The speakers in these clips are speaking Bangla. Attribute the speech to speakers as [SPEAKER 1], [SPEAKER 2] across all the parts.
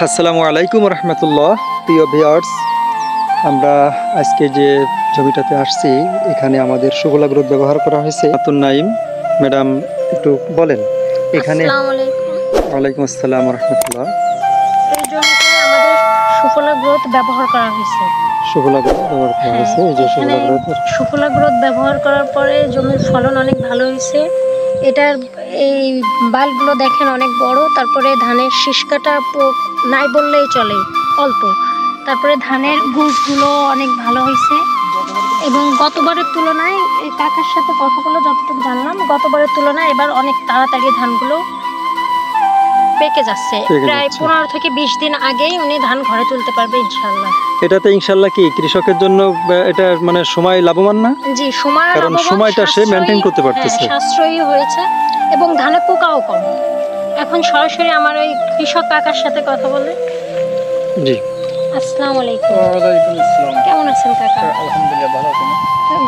[SPEAKER 1] আসসালামু আলাইকুম রহমতুল্লাহ। প্রিয় ভিউয়ার্স, আমরা আজকে যে ছবিটাতে আসছি এখানে আমাদের সুফলা গ্রোথ ব্যবহার করা হয়েছে। আতুন নাইম ম্যাডাম একটু বলেন এখানে।
[SPEAKER 2] আসসালামু আলাইকুম।
[SPEAKER 1] ওয়ালাইকুম আসসালাম রহমতুল্লাহ।
[SPEAKER 2] এই জমিতে আমাদের সুফলা গ্রোথ ব্যবহার করা হয়েছে।
[SPEAKER 1] সুফলা গ্রোথ ব্যবহার করা হয়েছে। এই যে
[SPEAKER 2] সুফলা গ্রোথ ব্যবহার করার পরে জমির ফলন অনেক ভালো হয়েছে। এটার এই বালগুলো দেখেন অনেক বড়। তারপরে ধানের শীষকাটা নাই বললেই চলে, অল্প। তারপরে ধানের গুছগুলো অনেক ভালো হয়েছে এবং গতবারের তুলনায় এই কাকার সাথে কথা বলে যতটুকু জানলাম, গতবারের তুলনায় এবার অনেক তাড়াতাড়ি ধানগুলো পেকে যাচ্ছে। প্রায় 15 থেকে 20 দিন আগেই উনি ধান ঘরে তুলতে পারবে ইনশাআল্লাহ।
[SPEAKER 1] এটাতে ইনশাআল্লাহ কি কৃষকের জন্য এটা মানে সময় লাভবান না?
[SPEAKER 2] জি, সময় লাভবান,
[SPEAKER 1] কারণ সময়টা সে মেইনটেইন করতে পারতেছে।
[SPEAKER 2] সাশ্রয়ী হয়েছে এবং ধানে পোকাও কম। এখন সরাসরি আমার ওই কৃষক কাকার সাথে কথা বলে।
[SPEAKER 1] জি,
[SPEAKER 2] আসসালামু আলাইকুম।
[SPEAKER 3] ওয়ালাইকুম আসসালাম।
[SPEAKER 2] কেমন আছেন কাকা?
[SPEAKER 3] আলহামদুলিল্লাহ, ভালো আছি।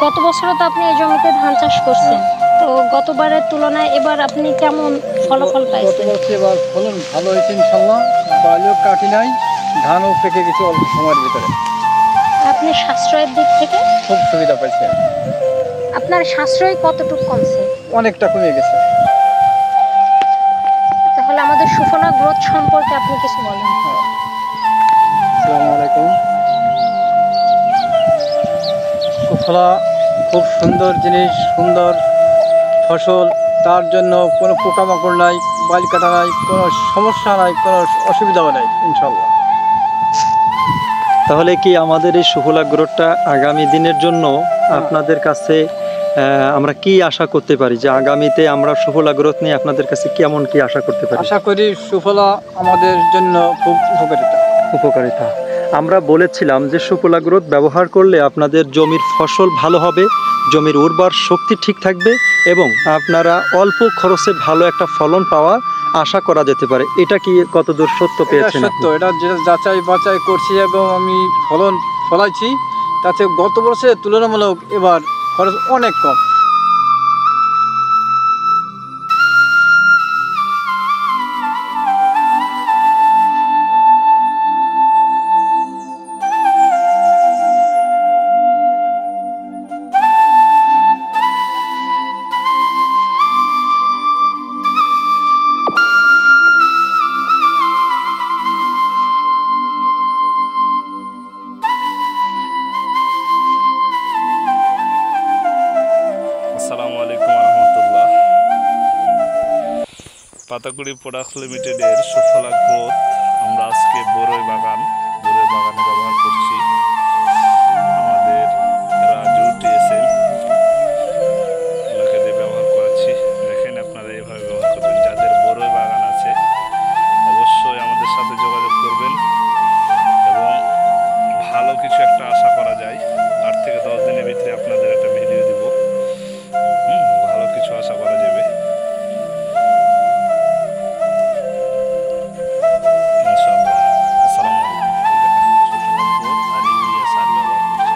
[SPEAKER 2] গত বছরও তো আপনি এই জমিতে ধান চাষ করছেন, তো গতবারের তুলনায় এবার আপনি কেমন ফলাফল পাইছেন?
[SPEAKER 3] গত বছর এবার ফলন ভালো হয়েছে ইনশাআল্লাহ। বালিও কাটি নাই, ধানও পেকে গেছে অল্প সময়ের ভিতরে।
[SPEAKER 2] আপনি সাশ্রয়ের দিক থেকে
[SPEAKER 3] খুব সুবিধা পাইছে।
[SPEAKER 2] আপনার সাশ্রয় কতটুকু কমছে?
[SPEAKER 3] অনেকটা কমে গেছে।
[SPEAKER 2] তাহলে আমাদের সুফলা গ্রোথ সম্পর্কে আপনি কিছু বলেন।
[SPEAKER 3] আসসালামু আলাইকুম। সুফলা খুব সুন্দর জিনিস, সুন্দর ফসল। তার জন্য কোনো পোকামাকড় নাই, বালি কাটা নাই, কোনো সমস্যা নাই, কোনো অসুবিধাও নাই ইনশাআল্লাহ।
[SPEAKER 1] তাহলে কি আমাদের এই সুফলা গ্রোথটা আগামী দিনের জন্য আপনাদের কাছে আমরা কি আশা করতে পারি, যে আগামীতে আমরা সুফলা গ্রোথ নিয়ে আপনাদের কাছে কেমন কি আশা করতে পারি?
[SPEAKER 3] আশা করি সুফলা আমাদের জন্য খুব উপকারিতা।
[SPEAKER 1] আমরা বলেছিলাম যে সুফলা গ্রোথ ব্যবহার করলে আপনাদের জমির ফসল ভালো হবে, জমির উর্বর শক্তি ঠিক থাকবে এবং আপনারা অল্প খরচে ভালো একটা ফলন পাওয়া আশা করা যেতে পারে। এটা কি কতদূর সত্য পেয়েছেন?
[SPEAKER 3] সত্য, এটা যেটা যাচাই বাছাই করছি এবং আমি ফলন ফলাইছি, তাতে গত বছরের তুলনামূলক এবার খরচ অনেক কম।
[SPEAKER 4] আসসালামু আলাইকুম রহমতুল্লাহ। পাতাকুড়ি প্রোডাক্টস লিমিটেডের সুফলা গ্রোথ আমরা আজকে বরই বাগানে ব্যবহার করছি। আমাদের রাজু টিএসএম ওনাকে দিয়ে ব্যবহার করাচ্ছি। দেখেন, আপনারা এইভাবে ব্যবহার করবেন। যাদের বরই বাগান আছে অবশ্যই আমাদের সাথে যোগাযোগ করবেন এবং ভালো কিছু একটা আশা করা যায়। 8 থেকে 10 দিনের ভিতরে আপনাদের একটা ভিডিও দিব। ভালো কিছু আশা করা যাবে ইনশাআল্লাহ। আসসালামু আলাইকুম। আর ইউরিয়া সার ব্যবহার করছি।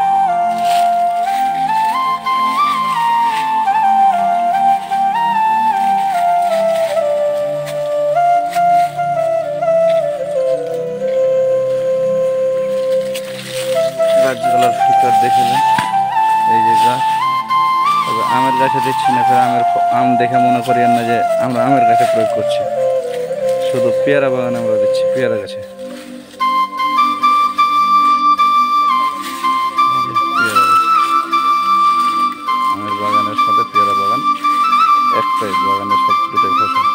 [SPEAKER 5] গাছগুলোর ফিচার দেখে নেন। এই যে গাছ, তবে আমের গাছে দিচ্ছি না, আম দেখে মনে করি না যে আমরা আমের গাছে প্রয়োগ করছি। শুধু পেয়ারা বাগানে আমরা দিচ্ছি, পেয়ারা গাছে। আমের বাগানের সাথে পেয়ারা বাগান একটাই, বাগানের সব দুটোই ফসল।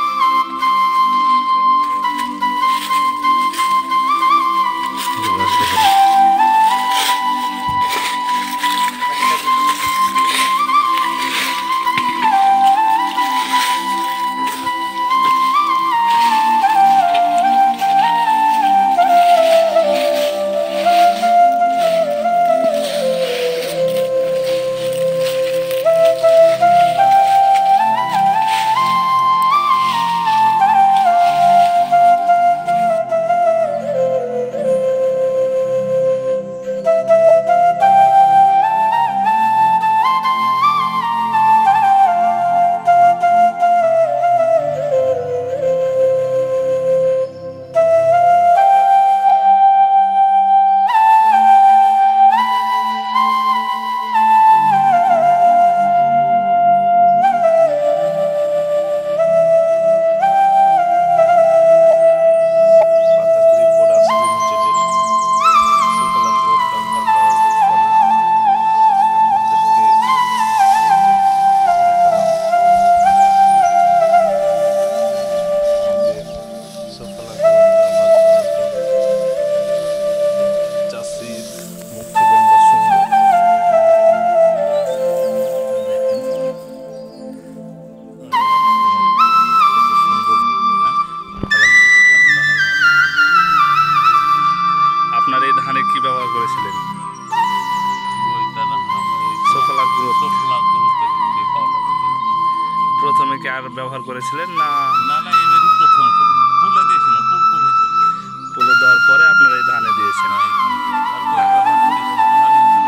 [SPEAKER 4] আর ব্যবহার করেছিলেন না?
[SPEAKER 6] না না, এবারই প্রথম করলাম। ফুলে দিয়েছিল, ফুল ফুল হয়েছিল।
[SPEAKER 4] তুলে দেওয়ার পরে আপনারা এই ধানে দিয়েছেন।
[SPEAKER 6] আর একটা ধান করেছিল, তো ভালোই হয়েছিল।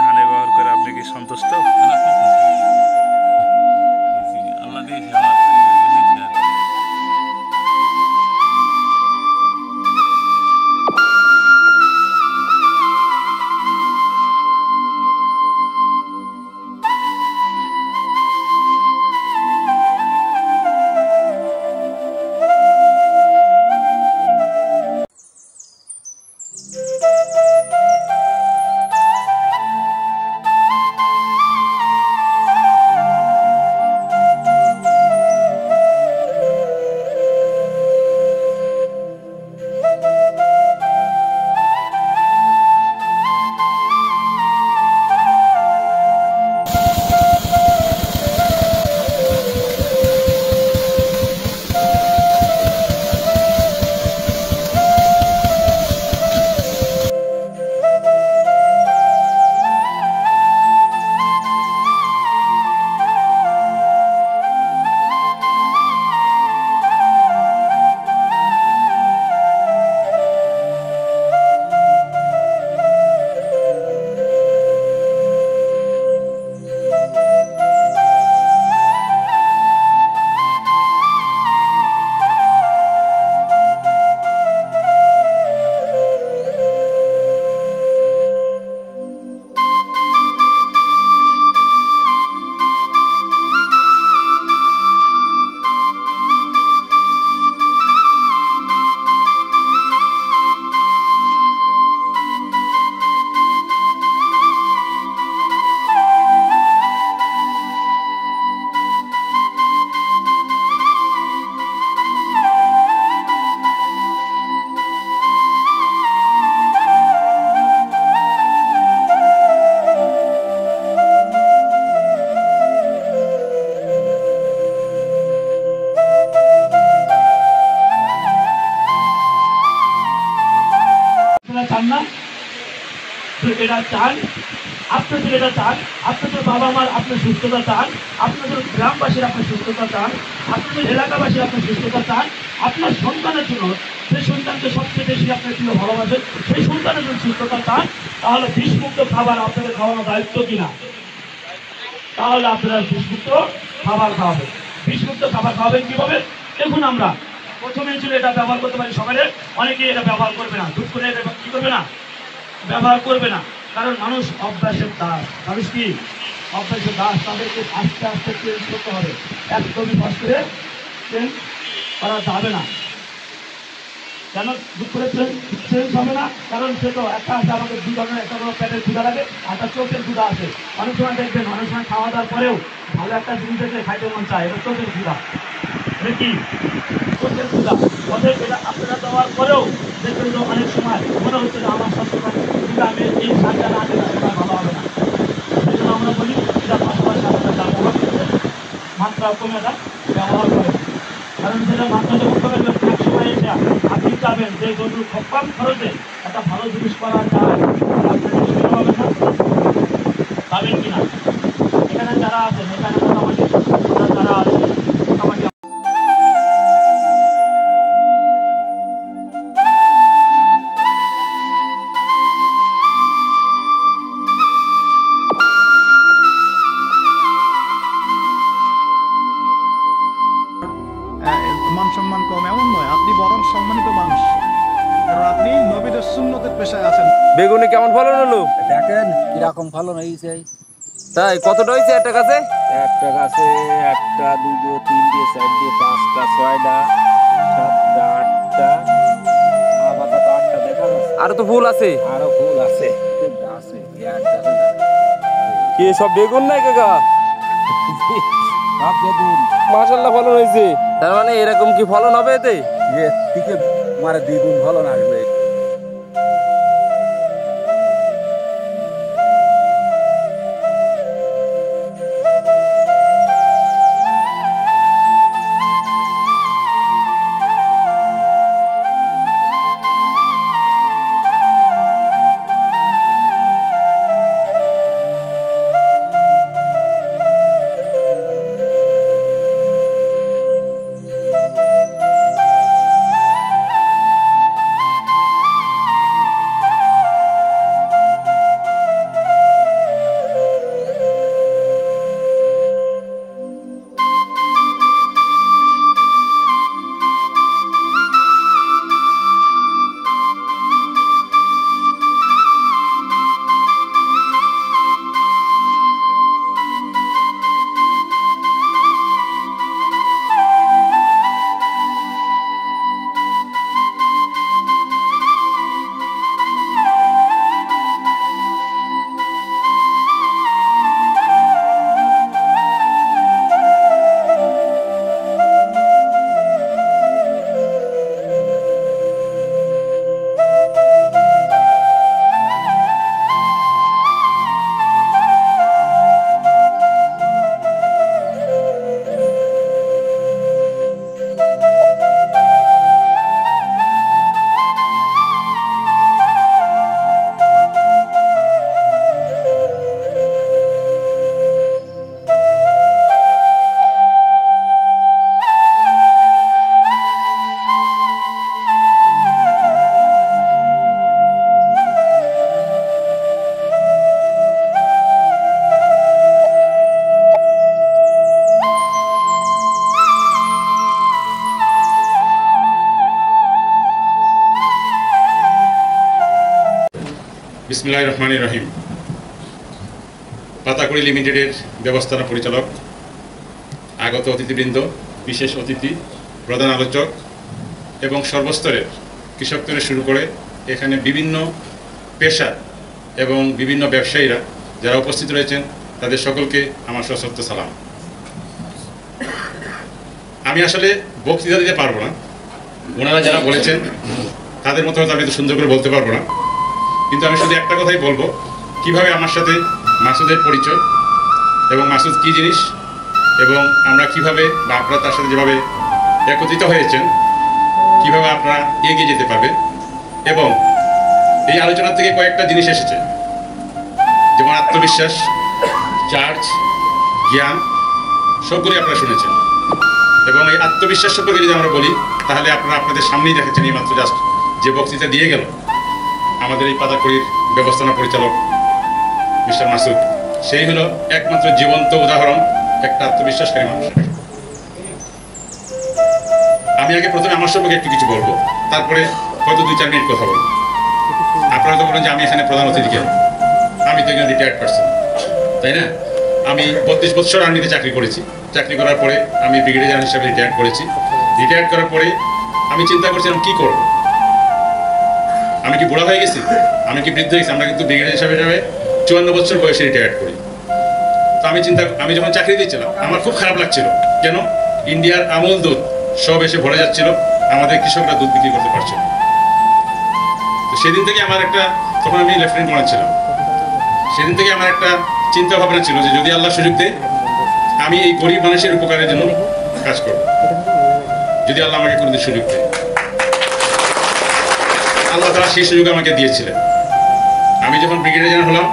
[SPEAKER 4] ধানে ব্যবহার করে আপনি কি সন্তুষ্ট?
[SPEAKER 6] না, খুব খুশি। খুশি। আল্লাহ দিয়েছে, আমার দিয়েছে আর কি।
[SPEAKER 7] চান না, এটা চান, আপনাদের এটা চান, আপনাদের বাবা মার আপনার সুস্থতা চান, আপনাদের গ্রামবাসীর আপনার সুস্থতা চান, আপনাদের এলাকাবাসীর আপনার সুস্থতা চান, আপনার সন্তানের জন্য যে সন্তানকে সবচেয়ে বেশি আপনার প্রিয় ভালোবাসেন সেই সন্তানের জন্য সুস্থতা চান, তাহলে বিষমুক্ত খাবার আপনাদের খাওয়ানোর দায়িত্ব কিনা? তাহলে আপনারা বিষমুক্ত খাবার খাওয়াবেন। বিষমুক্ত খাবার খাওয়াবেন কিভাবে? দেখুন, আমরা প্রথমে ছিল এটা ব্যবহার করতে পারি সকালে, অনেকেই এটা ব্যবহার করবে না, দুধ করে এটা কি করবে না, ব্যবহার করবে না, কারণ মানুষ অভ্যাসের দাস। মানুষ কি অভ্যাসের দাস? তাদেরকে আস্তে আস্তে চেঞ্জ করতে হবে, একদমই ফার্স্ট করে চেঞ্জ করা যাবে না। কেন দুধ করে চেঞ্জ হবে না? কারণ সে তো একটা আছে, আমাদের দুই ধরনের, একটা কোনো পেটের ক্ষুধা লাগে, একটা চোখের ক্ষুধা আছে। অনেক সময় দেখবেন, অনেক সময় খাওয়া দাওয়ার পরেও ভালো একটা জিনিস দেখলে খাইতে মন চায়, এটা চোখের ক্ষুধা। এটা কি চোখের ক্ষুধা? অতএব এটা আপনারা দেওয়ার পরেও দেখবেন যে অনেক সময় মনে হচ্ছে যে আমার সবসময় কিন্তু আমি এই সারটা না দিলে সেটা ভালো হবে না। সেই জন্য আমরা বলি এটা পাশাপাশি আপনারা ব্যবহার করবেন, মাত্রা কমে এটা ব্যবহার করেন। কারণ সেটা মাত্রা যখন কমে যাবে, এক সময় এসে আপনি চাবেন যে যদি খুব কম খরচে একটা ভালো জিনিস করা যায়, আপনার সুবিধা হবে না, পাবেন কিনা? এখানে যারা আছেন, এখানে মোটামুটি যারা আছে মোটামুটি
[SPEAKER 8] মান সম্মান কম এমন নয়, আপনি বরং সম্মানিত মানুষ, কারণ আপনি নবীদের সুন্নতের পেশায় আছেন।
[SPEAKER 5] বেগুনে কেমন ফলন হলো?
[SPEAKER 3] দেখেন কিরকম ফলন হয়েছে।
[SPEAKER 5] তাই কতটা হয়েছে একটা গাছে?
[SPEAKER 3] একটা গাছে একটা, দুটো, তিনটে, চারটে, পাঁচটা, ছয়টা, সাতটা, আটটা, আপাতত আটটা দেখা যাচ্ছে।
[SPEAKER 5] আরো তো ফুল আছে।
[SPEAKER 3] আরো ফুল আছে গাছে,
[SPEAKER 5] কি সব বেগুন নাই কাকা?
[SPEAKER 3] সব বেগুন।
[SPEAKER 5] মাশাআল্লাহ ফলন হয়েছে। তার মানে এরকম কি ফলন হবে এতে?
[SPEAKER 3] এর থেকে মানে দ্বিগুণ ফলন আসবে।
[SPEAKER 9] বিসমিল্লাহির রহমানির রহিম। পাতাকুড়ি লিমিটেডের ব্যবস্থাপনা পরিচালক, আগত অতিথিবৃন্দ, বিশেষ অতিথি, প্রধান আলোচক এবং সর্বস্তরের কৃষক থেকে শুরু করে এখানে বিভিন্ন পেশা এবং বিভিন্ন ব্যবসায়ীরা যারা উপস্থিত রয়েছেন তাদের সকলকে আমার সশ্রদ্ধ সালাম। আমি আসলে বক্তৃতা দিতে পারবো না, ওনারা যারা বলেছেন তাদের মতো হয়তো আমি তো সুন্দর করে বলতে পারবো না, কিন্তু আমি শুধু একটা কথাই বলবো, কিভাবে আমার সাথে মাসুদের পরিচয় এবং মাসুদ কী জিনিস এবং আমরা কিভাবে বা আপনারা তার সাথে যেভাবে একত্রিত হয়েছেন কিভাবে আপনারা এগিয়ে যেতে পারবেন। এবং এই আলোচনা থেকে কয়েকটা জিনিস এসেছে, যেমন আত্মবিশ্বাস, চার্জ, জ্ঞান, সবগুলোই আপনারা শুনেছেন। এবং এই আত্মবিশ্বাস সম্পর্কে যদি আমরা বলি তাহলে আপনারা আপনাদের সামনেই দেখেছেন এই মাত্র জাস্ট যে বক্তৃতা দিয়ে গেল আমাদের এই পাতাকুড়ির ব্যবস্থাপনা পরিচালক মিস্টার মাসুদ, সেই হলো একমাত্র জীবন্ত উদাহরণ একটা আত্মবিশ্বাসকারী মানুষ। আমি আগে প্রথমে আমার সম্পর্কে একটু কিছু বলবো, তারপরে হয়তো 2-4 মিনিট কথা বলবো। আপনারা তো বলেন যে আমি এখানে প্রধান অতিথি কেন, আমি তো একজন রিটায়ার্ড পারসন, তাই না? আমি 32 বছর আর্মিতে চাকরি করেছি। চাকরি করার পরে আমি ব্রিগেডিয়ার জেনারেল হিসেবে রিটায়ার্ড করেছি। রিটায়ার্ড করার পরে আমি চিন্তা করছিলাম কী করব, আমি কি বুড়া হয়ে গেছি, আমি কি বৃদ্ধ হয়ে গেছি? আমরা কিন্তু ব্রিগেডিয়ার হিসাবে 54 বছর বয়সে রিটায়ার্ড করি। তো আমি যখন চাকরি দিচ্ছিলাম আমার খুব খারাপ লাগছিল, কেন ইন্ডিয়ার আমুল দুধ সব এসে ভরে যাচ্ছিল, আমাদের কৃষকরা দুধ বিক্রি করতে পারছিল। তো সেদিন থেকে আমার একটা, তখন আমি লেফটেন্যান্ট কর্নেল ছিলাম, সেদিন থেকে আমার একটা চিন্তা ভাবনা ছিল যে যদি আল্লাহ সুযোগ দেয় আমি এই গরিব মানুষের উপকারের জন্য কাজ করব, যদি আল্লাহ আমাকে কোনোদিন সুযোগ দেয়। আল্লাহ তারা সেই সুযোগ আমাকে দিয়েছিলেন। আমি যখন ব্রিগেডিয়ার জেনারেল হলাম,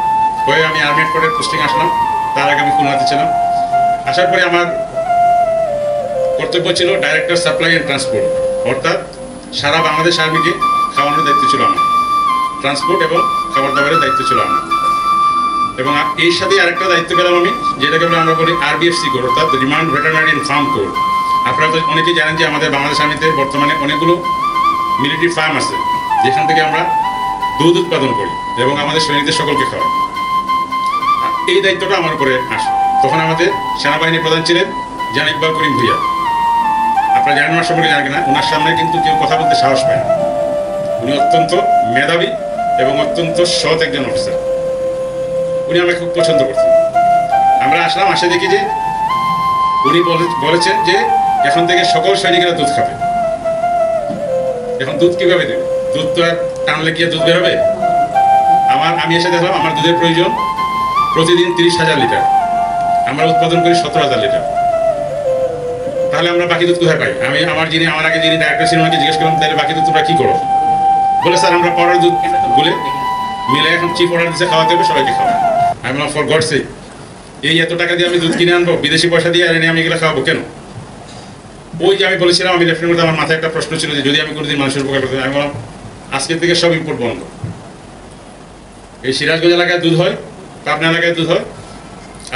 [SPEAKER 9] হয়ে আমি আর্মি হেডকোয়ার্টারে পোস্টিং আসলাম, তার আগে আমি খুলনাতে ছিলাম। আসার পরে আমার কর্তব্য ছিল ডাইরেক্টর সাপ্লাই অ্যান্ড ট্রান্সপোর্ট, অর্থাৎ সারা বাংলাদেশ আর্মিকে খাওয়ানোর দায়িত্ব ছিল আমার, ট্রান্সপোর্ট এবং খাবার দাবারের দায়িত্ব ছিল আমার। এবং এর সাথে আরেকটা দায়িত্ব পেলাম আমি, যেটাকে আমরা বলি RBFC কোড, অর্থাৎ remand veterinary and farm code. আপনারা তো অনেকেই জানেন যে আমাদের বাংলাদেশ আর্মিতে বর্তমানে অনেকগুলো মিলিটারি ফার্ম আছে যেখান থেকে আমরা দুধ উৎপাদন করি এবং আমাদের সৈনিকদের সকলকে খাওয়াই। এই দায়িত্বটা আমার উপরে আসে। তখন আমাদের সেনাবাহিনীর প্রধান ছিলেন জান ইকবাল করিম ভুইয়া। আপনারা জানেন ওনার সম্পর্কে জানেন কিনা, ওনার সামনে কিন্তু কেউ কথা বলতে সাহস পায় না। উনি অত্যন্ত মেধাবী এবং অত্যন্ত সৎ একজন অফিসার। উনি আমাকে খুব পছন্দ করতেন। আমরা আসলাম, আসে দেখি যে উনি বলেছেন যে এখন থেকে সকল সৈনিকেরা দুধ খাবে। এখন দুধ কিভাবে দেবে? দুধ তো আর টানলে কি দুধ বেরোবে? আমি এসে দেখলাম আমার দুধের প্রয়োজন প্রতিদিন 30,000 লিটার, আমরা উৎপাদন করি 17,000 লিটার। তাহলে আমরা বাকি দুধ কোথায় পাই? আমার আগে যিনি ডাইরেক্টর ছিলেন ওনাকে জিজ্ঞেস করলাম, তাহলে বাকি দুধ তোমরা কী করো? বলে স্যার আমরা পাউডার দুধ বলে মিলে এখন চিফ অর্ডার দিচ্ছে খাওয়াতে হবে, সবাইকে খাওয়া। আমি বললাম ফর গড সেক, এই এত টাকা দিয়ে আমি দুধ কিনে আনবো, বিদেশি পয়সা দিয়ে আর এনে আমি এগুলো খাওয়াবো কেন? ওই যে আমি বলেছিলাম আমি লেফটেন্যান্ট করতে, আমার মাথায় একটা প্রশ্ন ছিল যে যদি আমি কোনোদিন মানুষের উপকার করতে, আমি বললাম আজকের থেকে সব ইম্পোর্ট বন্ধ। এই সিরাজগঞ্জ এলাকায় দুধ হয়, পাবনা এলাকায় দুধ হয়।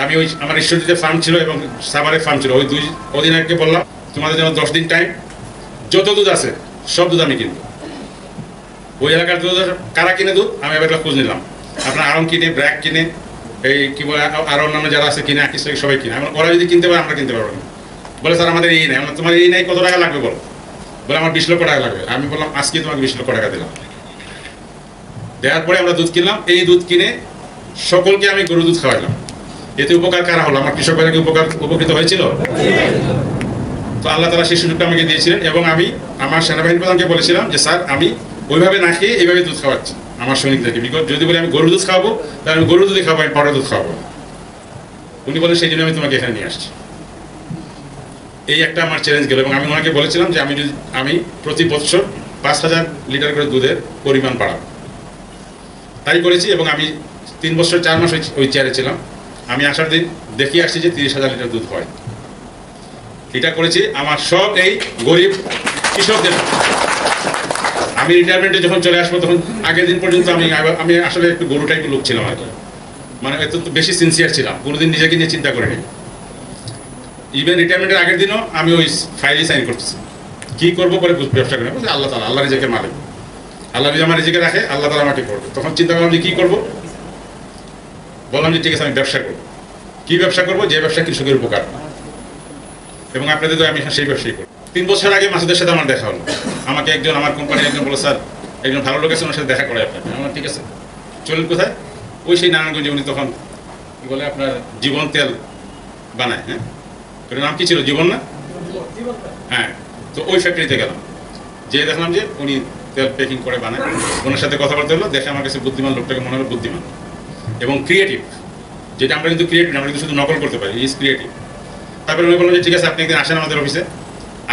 [SPEAKER 9] আমি ওই আমার ঈশ্বরদীতে ফার্ম ছিল এবং সাভারের ফার্ম ছিল, ওই 2 অধিনায়ককে বললাম তোমাদের জন্য 10 দিন টাইম, যত দুধ আছে সব দুধ আমি কিনবো। ওই এলাকার দুধ কারা কিনে দুধ আমি এবার খোঁজ নিলাম। আপনার আরং কিনে, ব্র্যাক কিনে, এই কি বলে আরও অন্যান্য যারা আছে কিনে, আকিস সবাই কিনে। ওরা যদি কিনতে পারে আমরা কিনতে পারবো না। বলে স্যার আমাদের এই নেই। তোমার এই নেই, কত টাকা লাগবে বলো? বলে আমার 20 লক্ষ টাকা লাগবে। আমি বললাম আজকে তোমাকে 20 লক্ষ টাকা দিলাম। দেওয়ার পরে আমরা দুধ কিনলাম। এই দুধ কিনে সকলকে আমি গরু দুধ খাওয়াইলাম। এতে উপকার কারা হলো? আমার কৃষক ভাইরা কি উপকৃত হয়েছিল? তো আল্লাহ তাআলা সেই সুযোগটা আমাকে দিয়েছিলেন। এবং আমি আমার সেনাবাহিনী প্রধানকে বলেছিলাম যে স্যার আমি ওইভাবে না খেয়ে এইভাবে দুধ খাওয়াচ্ছি আমার সৈনিকদেরকে। বিকজ যদি বলি আমি গরু দুধ খাওয়াবো তাহলে আমি গরু দুধই খাবো, আমি পাউডার দুধ খাওয়াবো। উনি বলেন সেই জন্য আমি তোমাকে এখানে নিয়ে আসছি। এই একটা আমার চ্যালেঞ্জ গেল। এবং আমি ওনাকে বলেছিলাম যে আমি প্রতি বছর 5,000 লিটার করে দুধের পরিমাণ বাড়াবো। তাই করেছি। এবং আমি 3 বছর 4 মাস ওই চেয়ারে ছিলাম। আমি আসার দিন দেখিয়ে আসছি যে 30,000 লিটার দুধ হয়। এটা করেছি আমার সব এই গরিব কৃষকদের। আমি রিটায়ারমেন্টে যখন চলে আসবো তখন আগের দিন পর্যন্ত আমি আসলে একটু গরু টাইপের লোক ছিলাম আর কি, মানে এত বেশি সিনসিয়ার ছিলাম, কোনোদিন নিজেকে নিয়ে চিন্তা করিনি। ইভেন রিটায়ারমেন্টের আগের দিনও আমি ওই ফাইলে সাইন করতেছি, কী করবো পরে ব্যবসা করি। আল্লাহ তাআলা, আল্লাহ রিজিকের মালিক, আল্লাহ যদি আমার রিজিকে রাখে আল্লাহ তাআলা আমাকে করবে। তখন চিন্তা করলাম যে কী করবো, বললাম যে ঠিক আছে আমি ব্যবসা করবো। কি ব্যবসা করবো? যে ব্যবসা কৃষকের উপকার, এবং আপনাদের তো আমি সেই ব্যবসায়ী করবো। 3 বছর আগে মাসুদের সাথে আমার দেখা হলো। আমাকে একজন আমার কোম্পানির একজন বলো, স্যার একজন ভালো লোক আছে, ওনার সাথে দেখা করে আপনাকে। আমার ঠিক আছে, চলুন। কোথায়? ওই সেই নারায়ণগঞ্জে। উনি তখন কি বলে আপনার জীবন তেল বানায়। হ্যাঁ, ওটার নাম কি ছিল? জীবন না? হ্যাঁ। তো ওই ফ্যাক্টরিতে গেলাম, যে দেখলাম যে উনি তেল প্যাকিং করে বানায়। ওনার সাথে কথাবার্তা হলো, দেখে আমার কাছে বুদ্ধিমান লোকটাকে মনে হলো বুদ্ধিমান এবং ক্রিয়েটিভ। যেটা আমরা কিন্তু ক্রিয়েটিভ, আমরা কিন্তু শুধু নকল করতে পারি, ইজ ক্রিয়েটিভ। তারপরে উনি বললাম যে ঠিক আছে আপনি একদিন আসেন আমাদের অফিসে।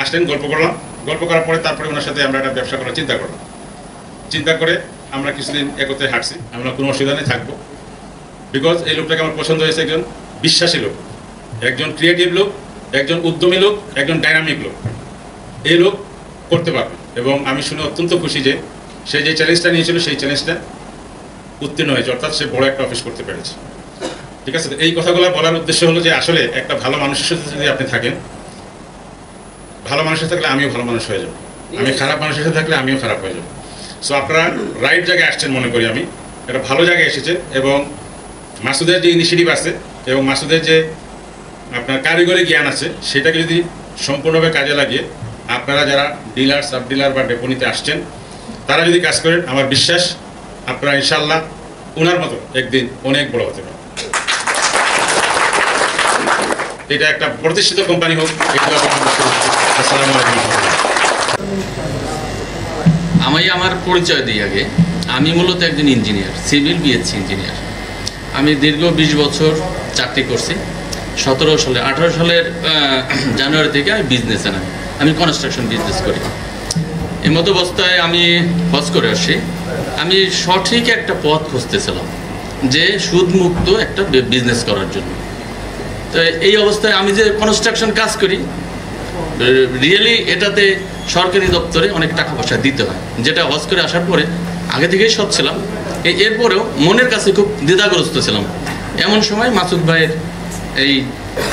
[SPEAKER 9] আসলেন, গল্প করলাম। গল্প করার পরে তারপরে ওনার সাথে আমরা একটা ব্যবসা করার চিন্তা করলাম। চিন্তা করে আমরা কিছুদিন একত্রে হাঁটছি। আমরা কোনো অসুবিধা নেই, থাকবো। বিকজ এই লোকটাকে আমার পছন্দ হয়েছে, একজন বিশ্বাসী লোক, একজন ক্রিয়েটিভ লোক, একজন উদ্যমী লোক, একজন ডাইনামিক লোক। এই লোক করতে পারবে, এবং আমি শুনে অত্যন্ত খুশি যে সে যে চ্যালেঞ্জটা নিয়েছিল সেই চ্যালেঞ্জটা উত্তীর্ণ হয়েছে, অর্থাৎ সে বড় একটা অফিস করতে পেরেছে। ঠিক আছে, এই কথাগুলো বলার উদ্দেশ্য হলো যে আসলে একটা ভালো মানুষের সাথে যদি আপনি থাকেন, ভালো মানুষের থাকলে আমিও ভালো মানুষ হয়ে যাব, আমি খারাপ মানুষের সাথে থাকলে আমিও খারাপ হয়ে যাব। সো আপনারা রাইট জায়গায় আসছেন মনে করি আমি, একটা ভালো জায়গায় এসেছে। এবং মাসুদের যে ইনিশিয়েটিভ আছে এবং মাসুদের যে আপনার কারিগরি জ্ঞান আছে, সেটাকে যদি সম্পূর্ণভাবে কাজে লাগিয়ে আপনারা যারা ডিলার, সাব ডিলার বা ডেপোনিতে আসছেন, তারা যদি কাজ করেন, আমার বিশ্বাস আপনারা ইনশাল্লাহ ওনার মতো একদিন অনেক বড় হতে পারেন। এটা একটা প্রতিষ্ঠিত কোম্পানি হোক। আসসালামু আলাইকুম।
[SPEAKER 10] আমি আমার পরিচয় দিই আগে। আমি মূলত একজন ইঞ্জিনিয়ার, সিভিল বিএসসি ইঞ্জিনিয়ার। আমি দীর্ঘ 20 বছর চাকরি করছি। 18 সালের জানুয়ারি থেকে আমি বিজনেসে নামি। আমি কনস্ট্রাকশন বিজনেস করি। এই মতো অবস্থায় আমি হজ করে আসি। আমি সঠিক একটা পথ খুঁজতেছিলাম যে সুদমুক্ত একটা বিজনেস করার জন্য। তো এই অবস্থায় আমি যে কনস্ট্রাকশন কাজ করি, রিয়েলি এটাতে সরকারি দপ্তরে অনেক টাকা পয়সা দিতে হয়, যেটা হজ করে আসার পরে আগে থেকেই সৎ ছিলাম। এরপরেও মনের কাছে খুব দ্বিধাগ্রস্ত ছিলাম। এমন সময় মাসুদ ভাইয়ের এই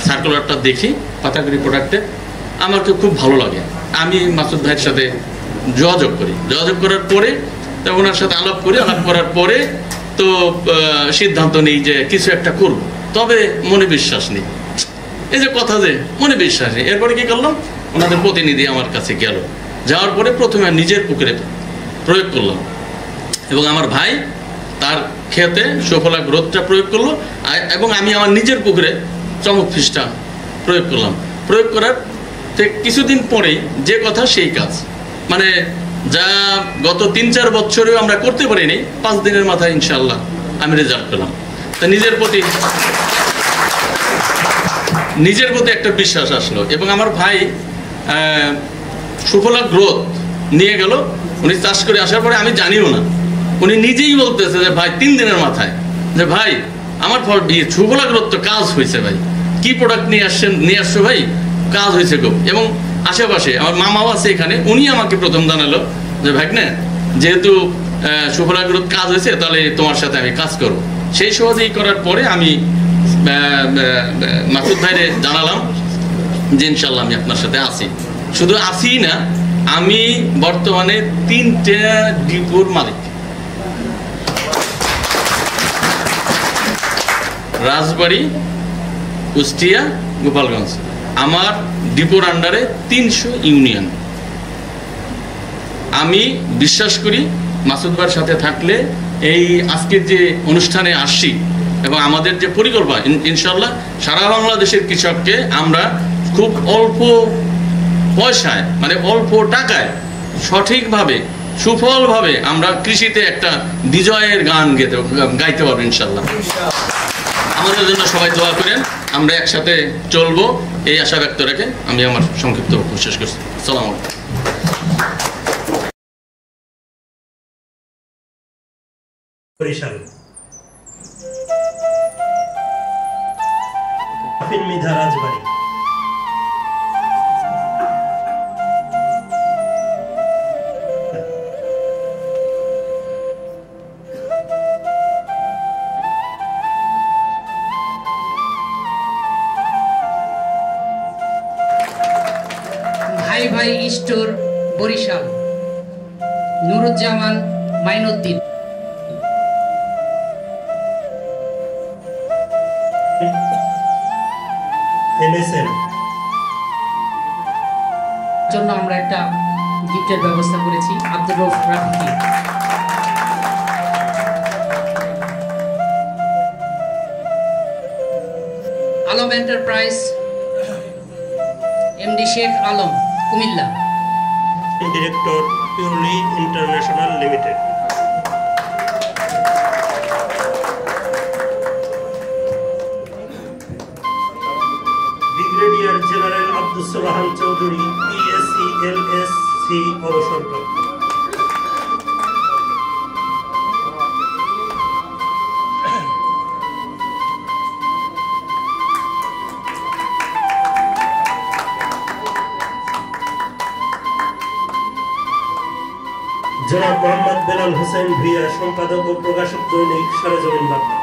[SPEAKER 10] সার্কুলারটা দেখি, পাতাগুড়ি প্রোডাক্টে, আমাকে খুব ভালো লাগে। আমি মাসুদ ভাইয়ের সাথে যোগাযোগ করি। যোগাযোগ করার পরে তো ওনার সাথে আলাপ করার পরে তো সিদ্ধান্ত নিই যে কিছু একটা করব। তবে মনে বিশ্বাস নেই, এই যে কথা যে মনে বিশ্বাস নেই। এরপরে কি করলাম, ওনাদের প্রতিনিধি আমার কাছে গেল। যাওয়ার পরে প্রথমে নিজের পুকুরে প্রয়োগ করলাম, এবং আমার ভাই তার ক্ষেতে সুফলা গ্রোথটা প্রয়োগ করলো, এবং আমি আমার নিজের পুকুরে চমক ফিসটা প্রয়োগ করলাম। প্রয়োগ করার কিছুদিন পরেই যে কথা সেই কাজ, মানে যা গত 3-4 বছরেও আমরা করতে পারিনি, 5 দিনের মাথায় ইনশাল্লাহ আমি রেজাল্ট পেলাম। তা নিজের প্রতি একটা বিশ্বাস আসলো। এবং আমার ভাই সুফলা গ্রোথ নিয়ে গেল। উনি চাষ করে আসার পরে আমি জানিও না, উনি নিজেই বলতেছে যে ভাই 3 দিনের মাথায় যে ভাই আমার সুফলা গ্রোথ তো কাজ হয়েছে, ভাই কি প্রোডাক্ট নিয়ে আসছো ভাই, কাজ হয়েছে খুব। এবং আশেপাশে আমার মামাও আছে এখানে, উনি আমাকে প্রথম জানালো যে ভাই না, যেহেতু সুফলা গ্রোথ কাজ হয়েছে, তাহলে তোমার সাথে আমি কাজ করবো। সেই সহজেই করার পরে আমি মাসুদ ভাইরে জানালাম যে ইনশাল্লাহ আমি আপনার সাথে আছি। শুধু আছি না, আমি বর্তমানে 3টে ডিপোর মালিক। রাজবাড়ী, কুষ্টিয়া, গোপালগঞ্জ। আমার ডিপোর আন্ডারে 300 ইউনিয়ন। আমি বিশ্বাস করি মাসুদ ভাইয়ের সাথে থাকলে এই আজকের যে অনুষ্ঠানে আসছি এবং আমাদের যে পরিকল্পনা, ইনশাল্লাহ সারা বাংলাদেশের কৃষককে আমরা খুব অল্প পয়সায়, মানে অল্প টাকায় সঠিকভাবে সুফলভাবে আমরা কৃষিতে একটা বিজয়ের গান গাইতে পারবো ইনশাল্লাহ। আমাদের জন্য সবাই দোয়া করেন, আমরা একসাথে চলবো, এই আশা ব্যক্ত রেখে আমি আমার সংক্ষিপ্ত শেষ করছি। আসসালামু আলাইকুম।
[SPEAKER 7] বরিশাল মৃধা রাজবাড়ী।
[SPEAKER 11] ভাই ভাই স্টোর বরিশাল, নুরুজ্জামান মাইনুদ্দিন।
[SPEAKER 7] MSN
[SPEAKER 11] জন্য আমরা একটা গিফটের ব্যবস্থা করেছি Abdur Rauf Rafi. Alam enterprise MD Sheikh Alam Comilla.
[SPEAKER 7] Director purely international limited. Brigadier general Abdus Sobhan Chowdhury PSC LSC অবসরপ্রাপ্ত। জনাব মোহাম্মদ বেলাল হোসেন ভূঁইয়া, সম্পাদক ও প্রকাশক, দৈনিক সরেজমিন বার্তা।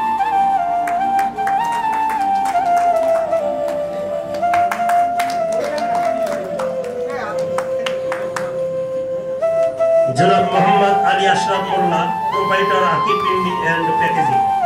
[SPEAKER 7] জনাব Mohammad Ali Ashraf Molla, proprietor Akib printing and packaging.